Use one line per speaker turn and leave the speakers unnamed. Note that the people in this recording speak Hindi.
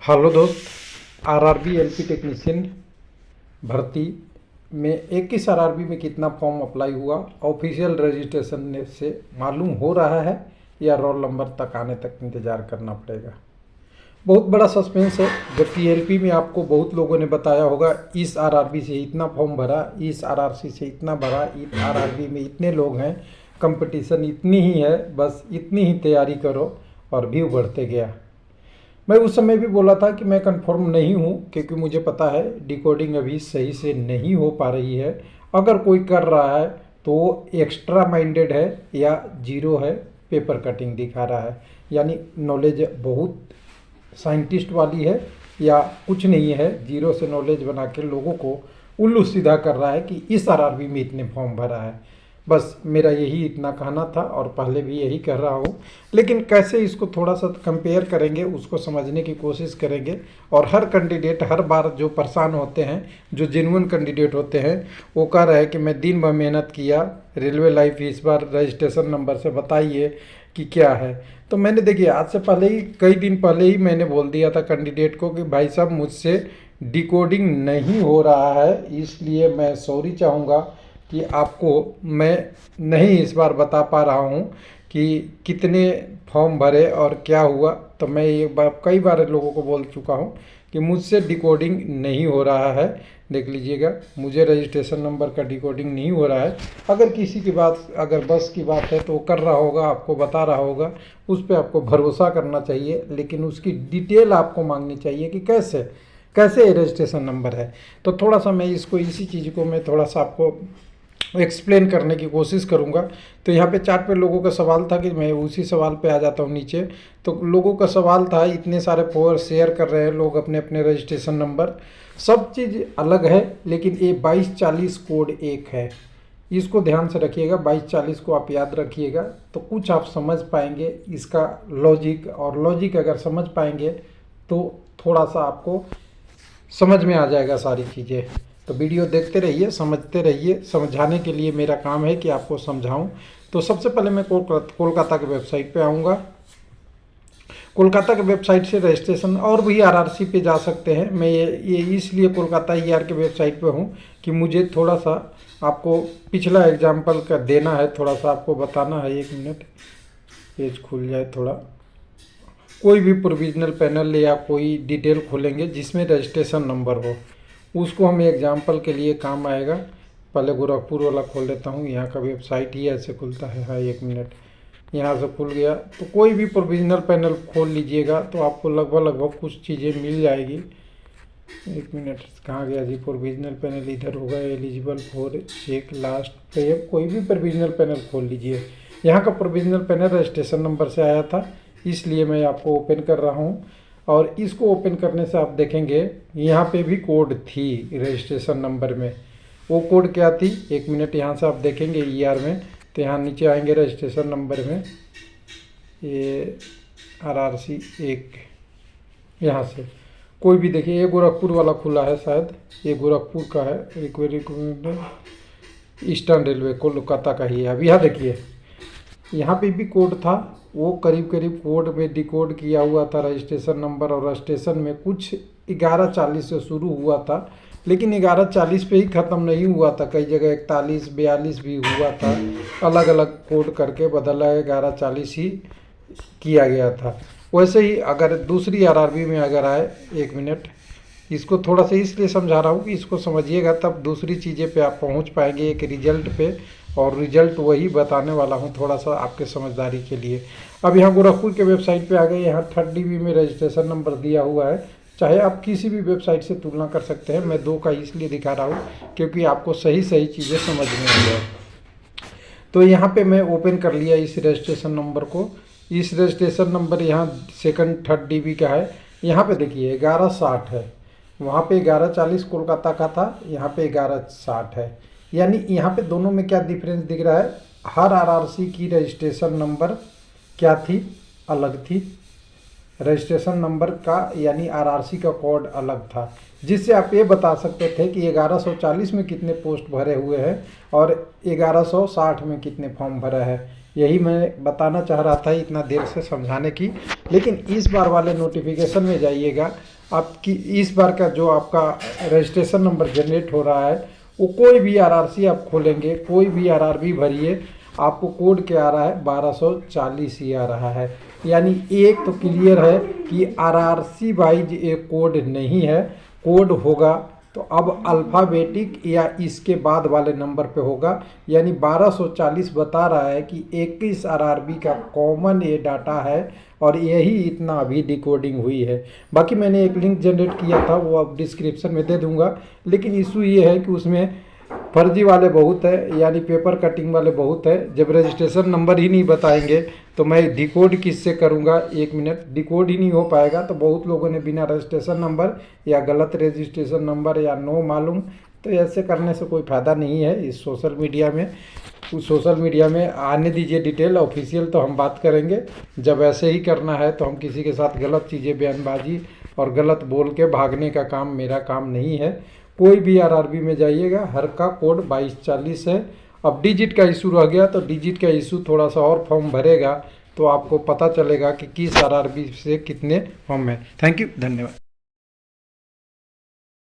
हेलो दोस्त। आरआरबी एलपी टेक्नीशियन भर्ती में 21 आरआरबी में कितना फॉर्म अप्लाई हुआ ऑफिशियल रजिस्ट्रेशन से मालूम हो रहा है या रोल नंबर तक आने तक इंतज़ार करना पड़ेगा। बहुत बड़ा सस्पेंस है, जबकि एलपी में आपको बहुत लोगों ने बताया होगा इस आरआरबी से इतना फॉर्म भरा, इस आरआरसी से इतना भरा, इस आरआरबी में इतने लोग हैं, कंपटीशन इतनी ही है, बस इतनी ही तैयारी करो और व्यू बढ़ते गया। मैं उस समय भी बोला था कि मैं कंफर्म नहीं हूँ, क्योंकि मुझे पता है डिकोडिंग अभी सही से नहीं हो पा रही है। अगर कोई कर रहा है तो एक्स्ट्रा माइंडेड है या जीरो है, पेपर कटिंग दिखा रहा है, यानी नॉलेज बहुत साइंटिस्ट वाली है या कुछ नहीं है, जीरो से नॉलेज बना के लोगों को उल्लू सीधा कर रहा है कि इस आरआरबी में इतने फॉर्म भरा है। बस मेरा यही इतना कहना था और पहले भी यही कह रहा हूँ, लेकिन कैसे इसको थोड़ा सा कंपेयर करेंगे, उसको समझने की कोशिश करेंगे। और हर कैंडिडेट हर बार जो परेशान होते हैं, जो जेन्युइन कैंडिडेट होते हैं, वो कह रहे हैं कि मैं दिन भर मेहनत किया, रेलवे लाइफ इस बार रजिस्ट्रेशन नंबर से बताइए कि क्या है। तो मैंने देखिए आज से पहले ही, कई दिन पहले ही मैंने बोल दिया था कैंडिडेट को कि भाई साहब मुझसे डिकोडिंग नहीं हो रहा है, इसलिए मैं सॉरी चाहूँगा कि आपको मैं नहीं इस बार बता पा रहा हूँ कि कितने फॉर्म भरे और क्या हुआ। तो मैं एक बार कई बार लोगों को बोल चुका हूँ कि मुझसे डिकोडिंग नहीं हो रहा है। देख लीजिएगा, मुझे रजिस्ट्रेशन नंबर का डिकोडिंग नहीं हो रहा है। अगर किसी की बात, अगर बस की बात है तो वो कर रहा होगा, आपको बता रहा होगा, उस पर आपको भरोसा करना चाहिए, लेकिन उसकी डिटेल आपको मांगनी चाहिए कि कैसे कैसे रजिस्ट्रेशन नंबर है। तो थोड़ा सा मैं इसको, इसी चीज़ को मैं थोड़ा सा आपको एक्सप्लेन करने की कोशिश करूंगा। तो यहाँ पे चार्ट पे लोगों का सवाल था कि मैं उसी सवाल पे आ जाता हूँ नीचे। तो लोगों का सवाल था, इतने सारे पोर शेयर कर रहे हैं लोग अपने अपने रजिस्ट्रेशन नंबर, सब चीज़ अलग है, लेकिन ये 2240 कोड एक है। इसको ध्यान से रखिएगा, 2240 को आप याद रखिएगा तो कुछ आप समझ पाएंगे इसका लॉजिक। और लॉजिक अगर समझ पाएंगे तो थोड़ा सा आपको समझ में आ जाएगा सारी चीज़ें। तो वीडियो देखते रहिए, समझते रहिए। समझाने के लिए मेरा काम है कि आपको समझाऊं। तो सबसे पहले मैं कोलकाता के वेबसाइट पे आऊँगा। कोलकाता के वेबसाइट से रजिस्ट्रेशन और भी आरआरसी पे जा सकते हैं। मैं ये इसलिए कोलकाता ईआर के वेबसाइट पे हूँ कि मुझे थोड़ा सा आपको पिछला एग्जाम्पल का देना है, थोड़ा सा आपको बताना है। 1 मिनट, पेज खुल जाए थोड़ा। कोई भी प्रोविजनल पैनल या कोई डिटेल खोलेंगे जिसमें रजिस्ट्रेशन नंबर हो, उसको हम एग्जाम्पल के लिए काम आएगा। पहले गोरखपुर वाला खोल लेता हूँ, यहाँ का वेबसाइट ही ऐसे खुलता है। हाँ 1 मिनट, यहाँ से खुल गया। तो कोई भी प्रोविजनल पैनल खोल लीजिएगा तो आपको लगभग कुछ चीज़ें मिल जाएगी। 1 मिनट, कहाँ गया जी प्रोविजनल पैनल? इधर होगा एलिजिबल फॉर चेक लास्ट पे। कोई भी प्रोविजनल पैनल खोल लीजिए। यहाँ का प्रोविजनल पैनल रजिस्ट्रेशन नंबर से आया था, इसलिए मैं आपको ओपन कर रहा हूँ। और इसको ओपन करने से आप देखेंगे यहाँ पे भी कोड थी रजिस्ट्रेशन नंबर में। वो कोड क्या थी? 1 मिनट, यहाँ से आप देखेंगे ईआर में, तो यहाँ नीचे आएंगे रजिस्ट्रेशन नंबर में, ये आरआरसी 1, यहाँ से कोई भी देखिए, ये गोरखपुर वाला खुला है शायद, ये गोरखपुर का है, ईस्टर्न रेलवे कोलकाता का ही है। अब यहाँ देखिए, यहाँ पे भी कोड था, वो करीब कोड में डिकोड किया हुआ था रजिस्ट्रेशन नंबर। और रजिस्ट्रेशन में कुछ 1140 से शुरू हुआ था, लेकिन 1140 पे ही ख़त्म नहीं हुआ था, कई जगह 41 42 भी हुआ था। अलग अलग कोड करके बदला 1140 ही किया गया था। वैसे ही अगर दूसरी आरआरबी में अगर आए, 1 मिनट, इसको थोड़ा सा इसलिए समझा रहा हूँ कि इसको समझिएगा, तब दूसरी चीज़ें पे आप पहुँच पाएंगे, एक रिजल्ट पे। और रिजल्ट वही बताने वाला हूँ थोड़ा सा आपके समझदारी के लिए। अब यहाँ गोरखपुर के वेबसाइट पे आ गए। यहाँ 3rd DB में रजिस्ट्रेशन नंबर दिया हुआ है। चाहे आप किसी भी वेबसाइट से तुलना कर सकते हैं, मैं 2 का इसलिए दिखा रहा हूँ क्योंकि आपको सही चीज़ें समझ में आ जाए। तो यहाँ पे मैं ओपन कर लिया इस रजिस्ट्रेशन नंबर को। इस रजिस्ट्रेशन नंबर यहाँ 2nd 3rd DB का है। यहाँ पे देखिए 1160 है, वहाँ पे 1140 कोलकाता का था, यहाँ पे 1160 है। यानी यहाँ पे दोनों में क्या डिफरेंस दिख रहा है? हर आरआरसी की रजिस्ट्रेशन नंबर क्या थी? अलग थी। रजिस्ट्रेशन नंबर का यानी आरआरसी का कोड अलग था, जिससे आप ये बता सकते थे कि 1140 में कितने पोस्ट भरे हुए हैं और 1160 में कितने फॉर्म भरे हैं। यही मैं बताना चाह रहा था इतना देर से समझाने की। लेकिन इस बार वाले नोटिफिकेशन में जाइएगा, आपकी इस बार का जो आपका रजिस्ट्रेशन नंबर जनरेट हो रहा है, वो कोई भी आरआरसी आप खोलेंगे, कोई भी आरआरबी भरिए, आपको कोड क्या आ रहा है, 1240 ही आ रहा है। यानी एक तो क्लियर है कि आरआरसी वाइज एक कोड नहीं है, कोड होगा तो अब अल्फ़ाबेटिक या इसके बाद वाले नंबर पे होगा। यानी 1240 बता रहा है कि 21 आरआरबी का कॉमन ये डाटा है और यही इतना अभी डिकोडिंग हुई है। बाकी मैंने एक लिंक जनरेट किया था, वो अब डिस्क्रिप्शन में दे दूंगा। लेकिन इशू ये है कि उसमें फर्जी वाले बहुत है, यानी पेपर कटिंग वाले बहुत है। जब रजिस्ट्रेशन नंबर ही नहीं बताएंगे तो मैं डिकोड किससे करूंगा, 1 मिनट, डिकोड ही नहीं हो पाएगा। तो बहुत लोगों ने बिना रजिस्ट्रेशन नंबर या गलत रजिस्ट्रेशन नंबर या नो मालूम, तो ऐसे करने से कोई फ़ायदा नहीं है इस सोशल मीडिया में। उस सोशल मीडिया में आने दीजिए डिटेल, ऑफिशियल तो हम बात करेंगे। जब ऐसे ही करना है तो हम किसी के साथ गलत चीज़ें बयानबाजी और गलत बोल के भागने का काम मेरा काम नहीं है। कोई भी आरआरबी में जाइएगा, हर का कोड 2240 है। अब डिजिट का इशू रह गया तो डिजिट का इशू थोड़ा सा और फॉर्म भरेगा तो आपको पता चलेगा कि किस आरआरबी से कितने फॉर्म है। थैंक यू, धन्यवाद।